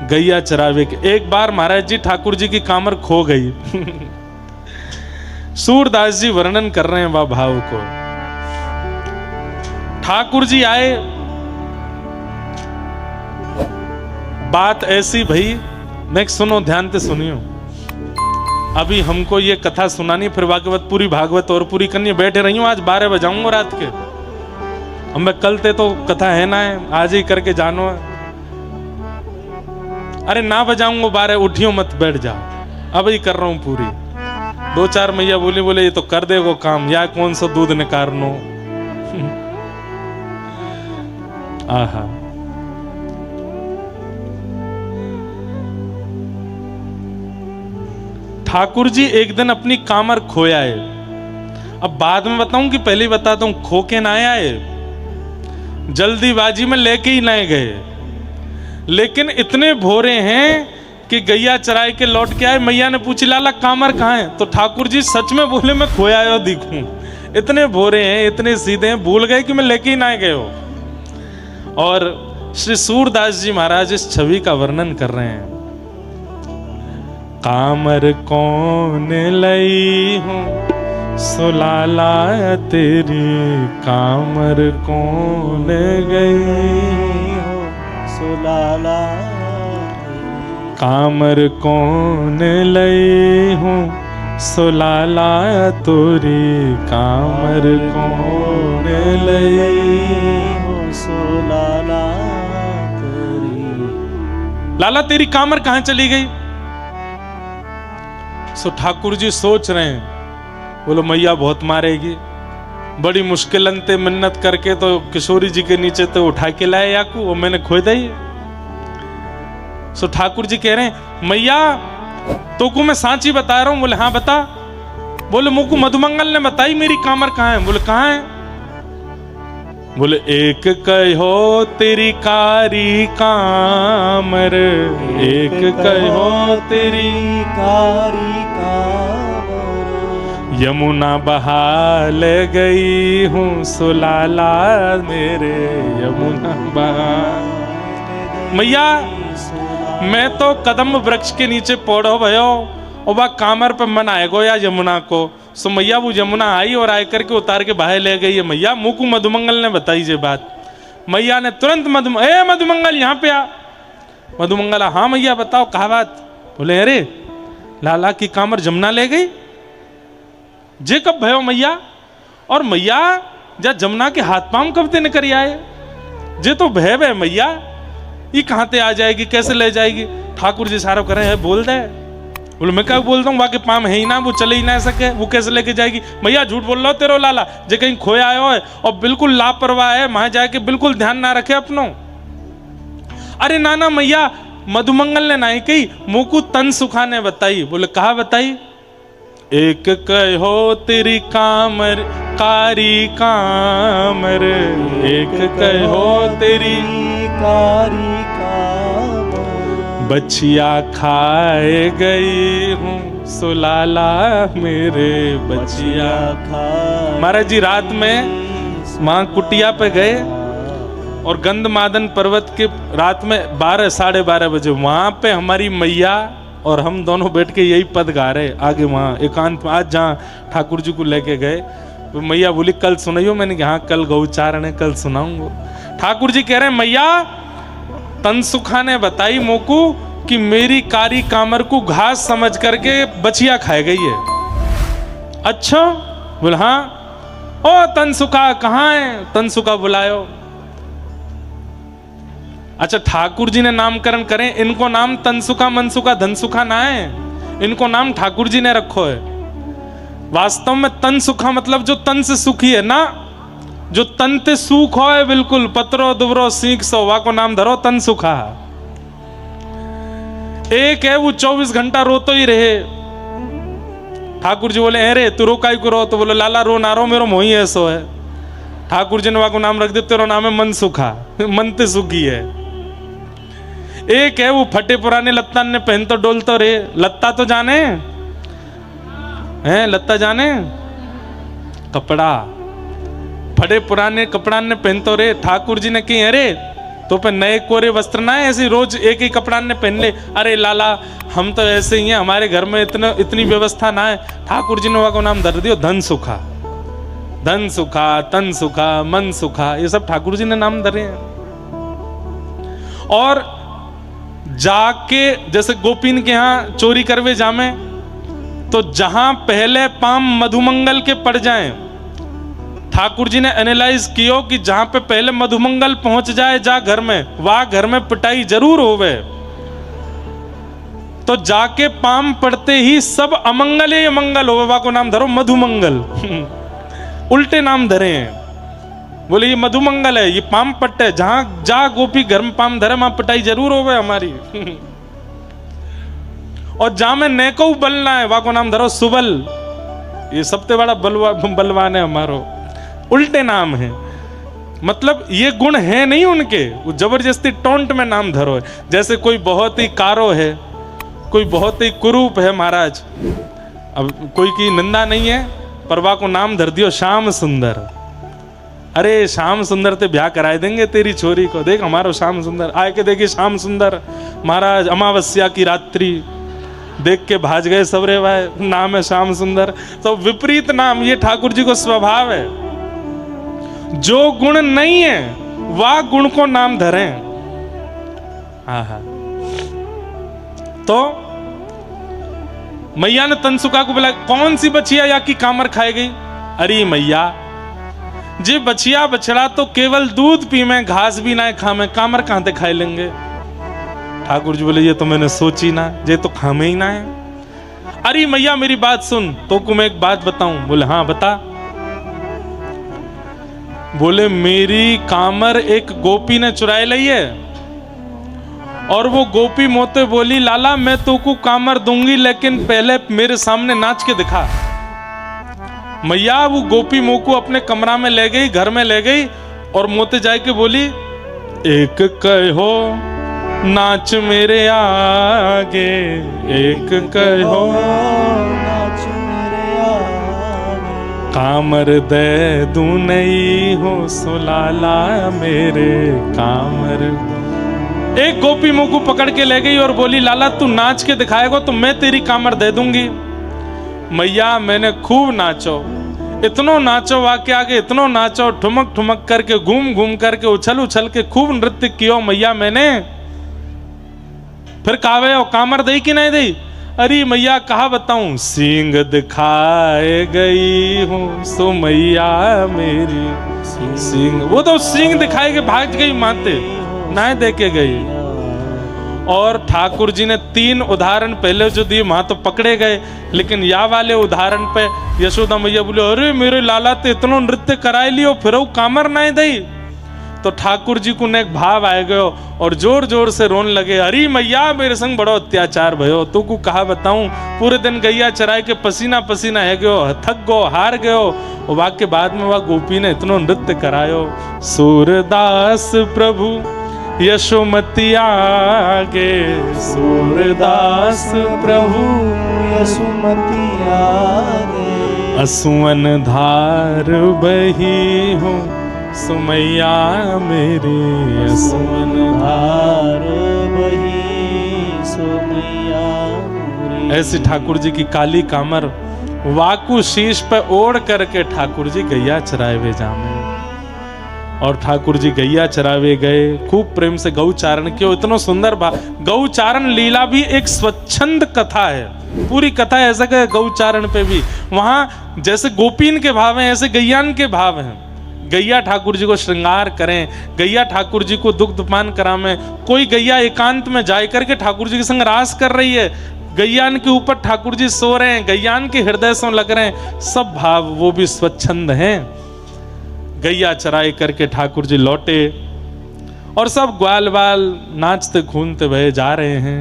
गैया चरावे के। एक बार महाराज जी ठाकुर जी की कामर खो गई। सूरदास जी वर्णन कर रहे हैं वह भाव को। ठाकुर जी आए, बात ऐसी भई, मैं सुनो ध्यान से सुनियो। अभी हमको ये कथा सुनानी, फिर भागवत पूरी भागवत और पूरी करनी। बैठे रही हूं, आज 12 बजाऊंगा रात के। अब मैं कल ते तो कथा है ना है, आज ही करके जानो। अरे ना बजाऊंगा 12, उठियो मत, बैठ जाओ। अब ही कर रहा हूं पूरी। 2-4 मैया बोले ये तो कर दे वो काम, या कौन सा दूध निकारनो। आहा, ठाकुर जी एक दिन अपनी कामर खोया है। अब बाद में बताऊं कि पहले ही बताता हूं, खो के ना आए, जल्दीबाजी में लेके ही नहीं गए। लेकिन इतने भोरे हैं कि गैया चराई के लौट के आए। मैया ने पूछी लाला कामर कहाँ है? तो ठाकुर जी सच में बोले मैं खोया आया दिखूं। इतने भोरे हैं, इतने सीधे हैं, भूल गए कि मैं लेके ही ना गए हो। और श्री सूरदास जी महाराज इस छवि का वर्णन कर रहे हैं। कामर कौन लई हूँ सुलाला तेरी, कामर कौन गई हूँ सुलाला, कामर कौन लई हूँ सुलाला तोरी, कामर कौन लई हूँ सुलाला तेरी। लाला तेरी कामर कहाँ चली गई? सो ठाकुर जी सोच रहे हैं, बोलो मैया बहुत मारेगी। बड़ी मुश्किल अंते मिन्नत करके तो किशोरी जी के नीचे तो उठा के लाए याकू, वो मैंने खो दी। सो ठाकुर जी कह रहे हैं मैया तो को मैं सांची बता रहा हूं। बोले हाँ बता। बोले मुझको मधुमंगल ने बताई मेरी कामर कहाँ है। बोले कहाँ है? बोले एक कहो तेरी कारी कामर, एक कहो तेरी कारी कामर, यमुना बहाल गई हूँ सुलाला मेरे, यमुना बहाल। मैया मैं तो कदम वृक्ष के नीचे पौड़ो भयो और वह कामर पे मन आएगो या यमुना को। सो मैया वो यमुना आई और आए करके उतार के बाहर ले गई है। मैया मुँह को मधुमंगल ने बताई ये बात। मैया ने तुरंत मधुमंगल यहाँ पे आ। मधुमंगल हाँ मैया बताओ कहा बात? बोले अरे लाला की कामर जमुना ले गई। जे कब भयो मैया? और मैया जा जमुना के हाथ पांव कब ते निकल आए? जे तो भय भय मैया, ये कहाँ ते आ जाएगी, कैसे ले जाएगी? ठाकुर जी सारो करे है बोल दे। बोले मैं क्या बोलता हूँ, बाकी पाम है ही ना, वो चले ही ना सके, वो कैसे लेके जाएगी? मैया झूठ बोल रहा हो तेरो लाला, जे कहीं खोया आयो है और बिल्कुल लापरवाह है, वहां जाके बिल्कुल ध्यान ना रखे अपनो। अरे नाना मैया मधुमंगल ने नहीं कही, मुकु तन सुखा ने बताई। बोले कहा बताई? एक कहो तेरी कामर कारी कामर, एक कहो तेरी कारी कामर, बछिया खाए गई हूँ सुलाला मेरे, बछिया खाए। महाराज जी रात में माँ कुटिया पे गए और गंधमादन पर्वत के रात में 12 साढ़े 12 बजे वहां पे हमारी मैया और हम दोनों बैठ के यही पद गा रहे आगे वहां एकांत। आज जहाँ ठाकुर जी को लेके गए तो मैया बोली कल सुनाइयो। मैंने कहा हाँ कल गौचारण है, कल सुनाऊंगा। ठाकुर जी कह रहे हैं मैया तनसुखा ने बताई मोकू कि मेरी कारी कामर को घास समझ करके बछिया खाए गई है। अच्छा? बोला हाँ। ओ तनसुखा कहाँ है? तनसुखा बुलायो। अच्छा ठाकुर जी ने नामकरण करें, इनको नाम तनसुखा मनसुखा धनसुखा ना है, इनको नाम ठाकुर जी ने रखो है। वास्तव में तनसुखा मतलब जो तन से सुखी है ना, जो तन ते सुख हो है बिल्कुल पत्रो दुबरो सीख सो, वा को नाम धरो तनसुखा। एक है वो 24 घंटा रोतो ही रहे। ठाकुर जी बोले अरे तू रो काई को रो? तो बोले लाला रो ना रो, मेरो मोही ऐसो है। ठाकुर जी ने वा को नाम रख दिया, तेरा नाम है मनसुखा, मन ते सुखी है। एक है वो फटे पुराने लत्ता ने पहन तो डोल तो रे, लत्ता तो जाने हैं, लत्ता जाने कपड़ा, फटे पुराने कपड़ा ने पहन तो रे। ठाकुर जी ने कही अरे तो पे नए कोरे वस्त्र ना है, ऐसे रोज एक ही कपड़ा ने पहन ले। अरे लाला हम तो ऐसे ही हैं, हमारे घर में इतनी व्यवस्था ना है। ठाकुर जी ने वहां को नाम धर दियो धन सुखा, धन सुखा, तन सुखा, मन सुखा, ये सब ठाकुर जी ने नाम धरे हैं। और जाके जैसे गोपीन के यहाँ चोरी करवे जामे, तो जहां पहले पाम मधुमंगल के पड़ जाएं, ठाकुर जी ने एनालाइज कियो कि जहां पे पहले मधुमंगल पहुंच जाए जा घर में, वहां घर में पिटाई जरूर होवे। तो जाके पाम पड़ते ही सब अमंगल ही अमंगल होवे, वहां को नाम धरो मधुमंगल। उल्टे नाम धरे हैं, बोले ये मधुमंगल है, ये पाम पट्टे, जहां जा गोपी घर में पाम धरे वहां पिटाई जरूर होवे हमारी। और जहां में नेको बलना है वहां को नाम धरो सुबल, ये सबसे बड़ा बलवान है हमारो। उल्टे नाम है, मतलब ये गुण है नहीं उनके, वो जबरदस्ती टोंट में नाम धरो है। जैसे कोई बहुत ही कारो है, कोई बहुत ही कुरूप है महाराज, अब कोई की निंदा नहीं है, पर वाह को नाम धर दियो श्याम सुंदर। अरे श्याम सुंदर ते ब्याह कराए देंगे तेरी छोरी को, देख हमारो श्याम सुंदर आए के देखिए श्याम सुंदर महाराज, अमावस्या की रात्रि देख के भाज गए सबरे भाई, नाम है श्याम सुंदर। तो विपरीत नाम, ये ठाकुर जी को स्वभाव है, जो गुण नहीं है वह गुण को नाम धरें। हाँ, तो मैया ने तनसुका को बोला कौन सी बछिया या की कामर खाए गई? अरे मैया जी बछिया बछड़ा तो केवल दूध पी में, घास भी ना खा में, कामर कहां ते खाए लेंगे? ठाकुर जी बोले ये तो मैंने सोची ना, ये तो खामे ही ना है। अरे मैया मेरी बात सुन, तो को मैं एक बात बताऊं? बोले हाँ बता। बोले मेरी कामर एक गोपी ने चुराए ली है, और वो गोपी मोते बोली लाला मैं तो को कामर दूंगी, लेकिन पहले मेरे सामने नाच के दिखा। मैया वो गोपी मोको अपने कमरा में ले गई, घर में ले गई, और मोते जाए के बोली एक कहो नाच मेरे आगे, एक कहो नाच मेरे आगे, कामर दे दूं नहीं हो सुलाला मेरे कामर। एक गोपी मुंह को पकड़ के ले गई और बोली लाला तू नाच के दिखाएगा तो मैं तेरी कामर दे दूंगी। मैया मैंने खूब नाचो, इतनो नाचो वाके आगे, इतनो नाचो, ठुमक ठुमक करके, घूम घूम करके, उछल उछल के खूब नृत्य कियो मैया मैंने। फिर कावे और कामर दई कि नहीं दई? अरे मैया कहा बताऊं, सींग दिखाए गई हूं सो मैया मेरी सींग। वो तो सींग दिखाए के भाग गई माते, ना देके गई। और ठाकुर जी ने 3 उदाहरण पहले जो दिए वहां तो पकड़े गए, लेकिन या वाले उदाहरण पे यशोदा मैया बोले अरे मेरे लाला तो इतनो नृत्य कराए लियो फिर वो कामर ना दई। तो ठाकुर जी को ने एक भाव आए गयो और जोर जोर से रोन लगे, अरे मैया मेरे संग बड़ो अत्याचार भयो, तू को कहा बताऊं, पूरे दिन गैया चराए के पसीना पसीना है गयो, थक गो हार गयो। और वाक्य बाद में वह गोपी ने इतनो नृत्य करायो। सूरदास प्रभु यशोमती आगे, सूरदास प्रभु यशोमती आगे, असुवन धार बही हूँ सुमैया मेरी, असुवन धार बही सुमैया मेरी। ऐसी ठाकुर जी की काली कामर वाकू शीश पे ओढ़ करके ठाकुर जी गैया चरावे जामे। और ठाकुर जी गैया चरावे गए, खूब प्रेम से गौचारण किया। इतना सुंदर गौचारण लीला भी एक स्वच्छंद कथा है, पूरी कथा ऐसा कि गौचारण पे भी वहां जैसे गोपीन के भाव हैं ऐसे गैयान के भाव हैं। गैया ठाकुर जी को श्रृंगार करें, गैया ठाकुर जी को दुग्धपान करावें। कोई गैया एकांत में जाए करके ठाकुर जी के संग रास कर रही है, गैयान के ऊपर ठाकुर जी सो रहे हैं, गैयान के हृदय से लग रहे हैं, सब भाव वो भी स्वच्छंद हैं। गैया चराई करके ठाकुर जी लौटे और सब ग्वाल बाल नाचते खूनते बहे जा रहे हैं।